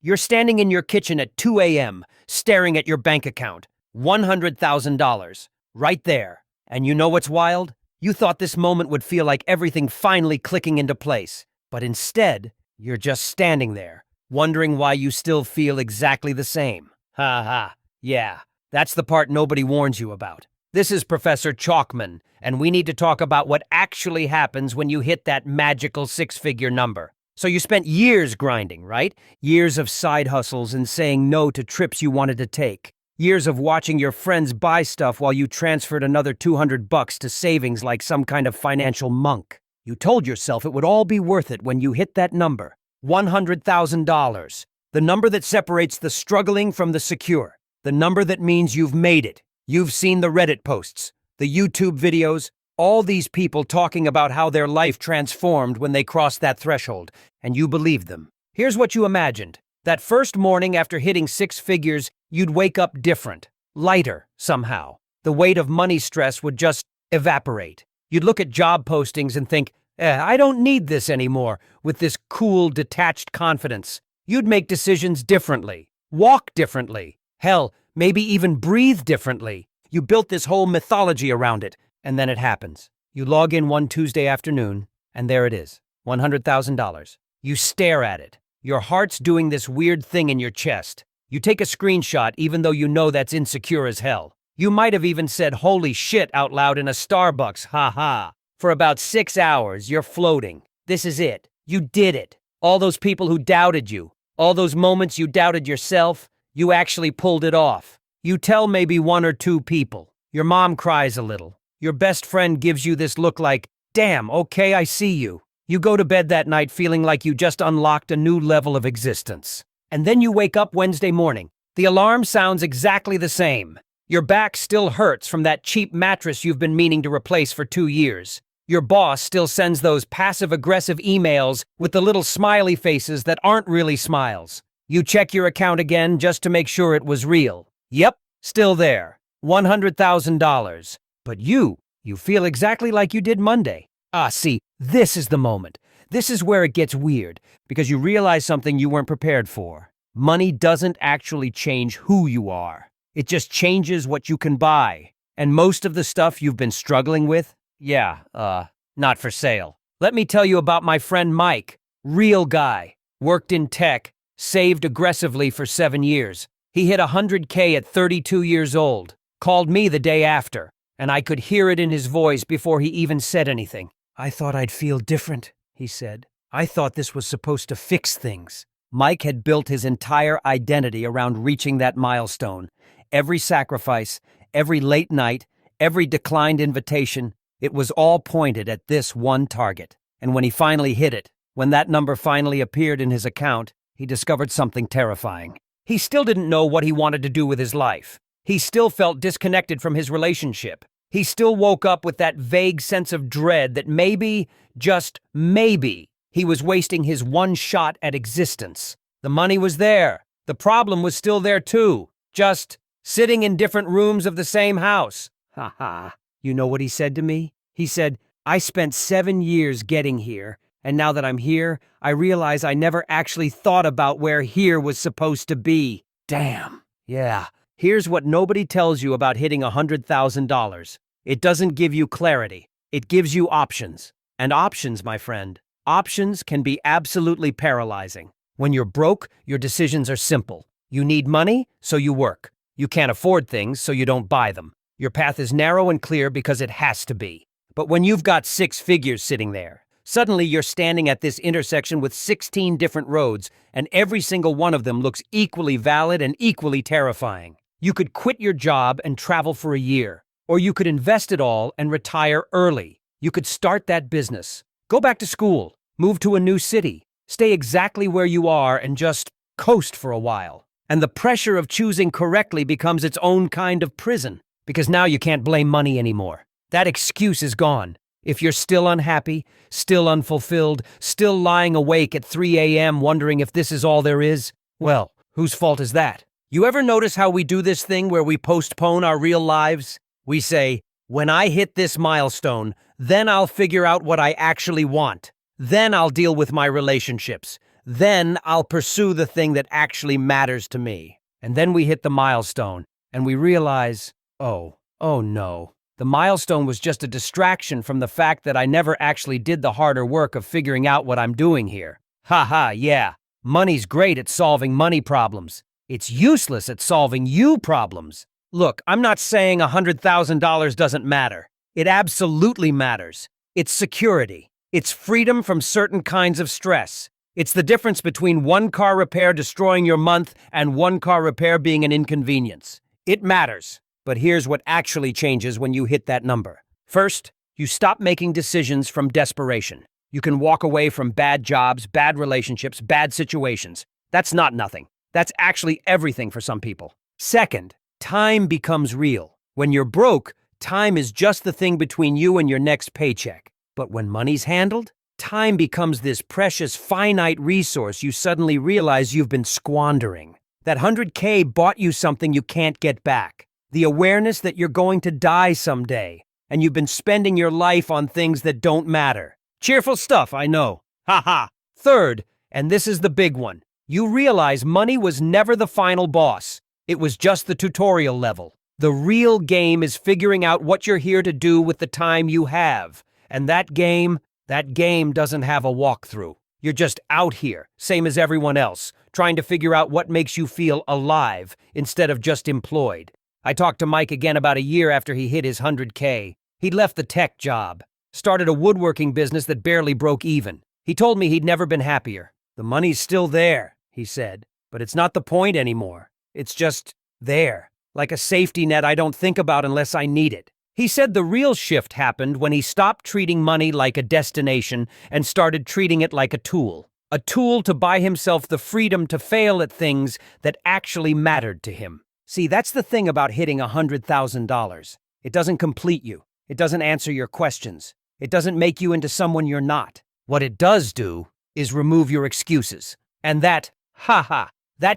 You're standing in your kitchen at 2 a.m., staring at your bank account. $100,000. Right there. And you know what's wild? You thought this moment would feel like everything finally clicking into place. But instead, you're just standing there, wondering why you still feel exactly the same. Ha ha. Yeah, that's the part nobody warns you about. This is Professor Chalkman, and we need to talk about what actually happens when you hit that magical six-figure number. So you spent years grinding, right? Years of side hustles and saying no to trips you wanted to take. Years of watching your friends buy stuff while you transferred another $200 to savings like some kind of financial monk. You told yourself it would all be worth it when you hit that number. $100,000. The number that separates the struggling from the secure. The number that means you've made it. You've seen the Reddit posts, the YouTube videos, all these people talking about how their life transformed when they crossed that threshold, and you believed them. Here's what you imagined. That first morning after hitting six figures, you'd wake up different, lighter somehow. The weight of money stress would just evaporate. You'd look at job postings and think, I don't need this anymore, with this cool, detached confidence. You'd make decisions differently, walk differently, hell, maybe even breathe differently. You built this whole mythology around it, and then it happens. You log in one Tuesday afternoon, and there it is, $100,000. You stare at it. Your heart's doing this weird thing in your chest. You take a screenshot even though you know that's insecure as hell. You might have even said holy shit out loud in a Starbucks, ha ha. For about 6 hours, you're floating. This is it. You did it. All those people who doubted you, all those moments you doubted yourself, you actually pulled it off. You tell maybe one or two people. Your mom cries a little. Your best friend gives you this look like, damn, okay, I see you. You go to bed that night feeling like you just unlocked a new level of existence. And then you wake up Wednesday morning. The alarm sounds exactly the same. Your back still hurts from that cheap mattress you've been meaning to replace for 2 years. Your boss still sends those passive-aggressive emails with the little smiley faces that aren't really smiles. You check your account again just to make sure it was real. Yep, still there. $100,000. But you feel exactly like you did Monday. See, this is the moment. This is where it gets weird, because you realize something you weren't prepared for. Money doesn't actually change who you are. It just changes what you can buy. And most of the stuff you've been struggling with, not for sale. Let me tell you about my friend Mike. Real guy. Worked in tech. Saved aggressively for 7 years. He hit 100K at 32 years old. Called me the day after. And I could hear it in his voice before he even said anything. I thought I'd feel different, he said. I thought this was supposed to fix things. Mike had built his entire identity around reaching that milestone. Every sacrifice, every late night, every declined invitation, it was all pointed at this one target. And when he finally hit it, when that number finally appeared in his account, he discovered something terrifying. He still didn't know what he wanted to do with his life. He still felt disconnected from his relationship. He still woke up with that vague sense of dread that maybe, just maybe, he was wasting his one shot at existence. The money was there. The problem was still there too. Just sitting in different rooms of the same house. Ha ha. You know what he said to me? He said, I spent 7 years getting here, and now that I'm here, I realize I never actually thought about where here was supposed to be. Damn. Yeah. Here's what nobody tells you about hitting $100,000. It doesn't give you clarity. It gives you options. And options, my friend, options can be absolutely paralyzing. When you're broke, your decisions are simple. You need money, so you work. You can't afford things, so you don't buy them. Your path is narrow and clear because it has to be. But when you've got 6 figures sitting there, suddenly you're standing at this intersection with 16 different roads, and every single one of them looks equally valid and equally terrifying. You could quit your job and travel for a year, or you could invest it all and retire early. You could start that business, go back to school, move to a new city, stay exactly where you are and just coast for a while. And the pressure of choosing correctly becomes its own kind of prison, because now you can't blame money anymore. That excuse is gone. If you're still unhappy, still unfulfilled, still lying awake at 3 a.m. wondering if this is all there is, well, whose fault is that? You ever notice how we do this thing where we postpone our real lives? We say, when I hit this milestone, then I'll figure out what I actually want. Then I'll deal with my relationships. Then I'll pursue the thing that actually matters to me. And then we hit the milestone, and we realize, oh no. The milestone was just a distraction from the fact that I never actually did the harder work of figuring out what I'm doing here. Haha, yeah. Money's great at solving money problems. It's useless at solving you problems. Look, I'm not saying $100,000 doesn't matter. It absolutely matters. It's security. It's freedom from certain kinds of stress. It's the difference between one car repair destroying your month and one car repair being an inconvenience. It matters. But here's what actually changes when you hit that number. First, you stop making decisions from desperation. You can walk away from bad jobs, bad relationships, bad situations. That's not nothing. That's actually everything for some people. Second, time becomes real. When you're broke, time is just the thing between you and your next paycheck. But when money's handled, time becomes this precious, finite resource you suddenly realize you've been squandering. That $100K bought you something you can't get back. The awareness that you're going to die someday, and you've been spending your life on things that don't matter. Cheerful stuff, I know. Ha. Third, and this is the big one, you realize money was never the final boss. It was just the tutorial level. The real game is figuring out what you're here to do with the time you have. And that game doesn't have a walkthrough. You're just out here, same as everyone else, trying to figure out what makes you feel alive instead of just employed. I talked to Mike again about a year after he hit his $100K. He'd left the tech job, started a woodworking business that barely broke even. He told me he'd never been happier. The money's still there, he said, but it's not the point anymore. It's just there, like a safety net I don't think about unless I need it. He said the real shift happened when he stopped treating money like a destination and started treating it like a tool to buy himself the freedom to fail at things that actually mattered to him. See, that's the thing about hitting $100,000. It doesn't complete you. It doesn't answer your questions. It doesn't make you into someone you're not. What it does do is remove your excuses. And that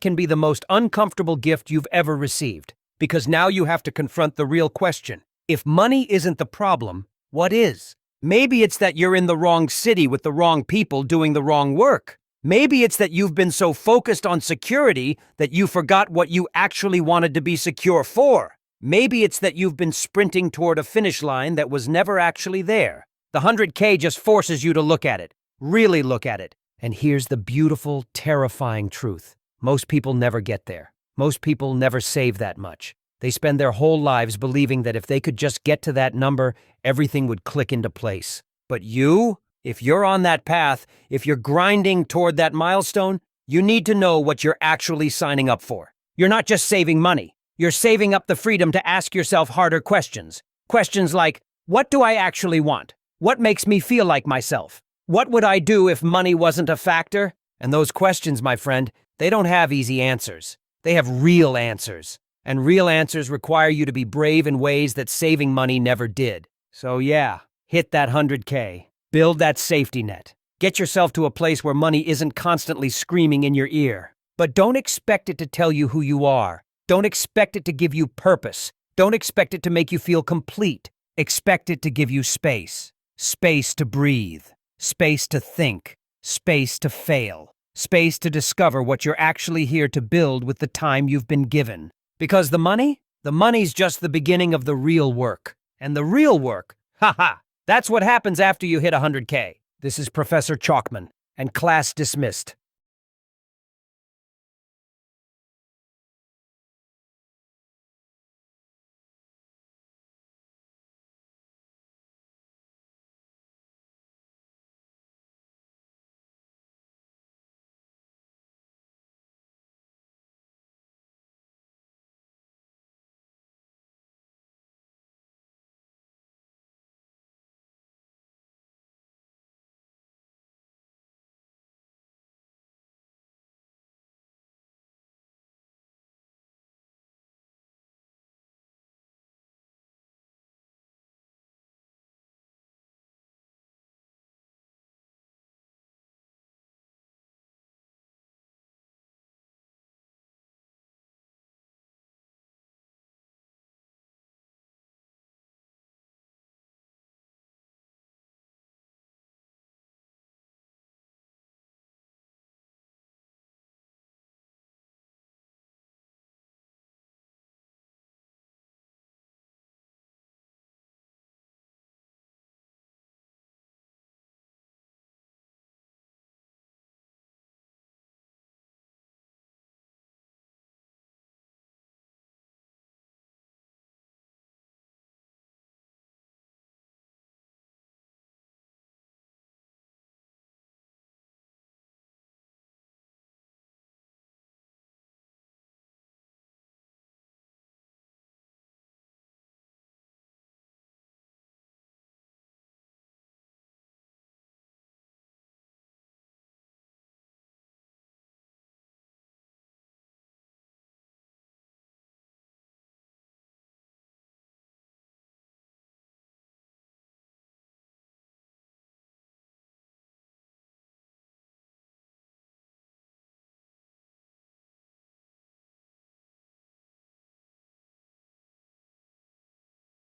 can be the most uncomfortable gift you've ever received. Because now you have to confront the real question. If money isn't the problem, what is? Maybe it's that you're in the wrong city with the wrong people doing the wrong work. Maybe it's that you've been so focused on security that you forgot what you actually wanted to be secure for. Maybe it's that you've been sprinting toward a finish line that was never actually there. The $100K just forces you to look at it, really look at it. And here's the beautiful, terrifying truth. Most people never get there. Most people never save that much. They spend their whole lives believing that if they could just get to that number, everything would click into place. But you? If you're on that path, if you're grinding toward that milestone, you need to know what you're actually signing up for. You're not just saving money. You're saving up the freedom to ask yourself harder questions. Questions like, what do I actually want? What makes me feel like myself? What would I do if money wasn't a factor? And those questions, my friend, they don't have easy answers. They have real answers. And real answers require you to be brave in ways that saving money never did. So yeah, hit that $100K. Build that safety net. Get yourself to a place where money isn't constantly screaming in your ear. But don't expect it to tell you who you are. Don't expect it to give you purpose. Don't expect it to make you feel complete. Expect it to give you space. Space to breathe. Space to think. Space to fail. Space to discover what you're actually here to build with the time you've been given. Because the money's just the beginning of the real work. And the real work, that's what happens after you hit $100K. This is Professor Chalkman, and class dismissed.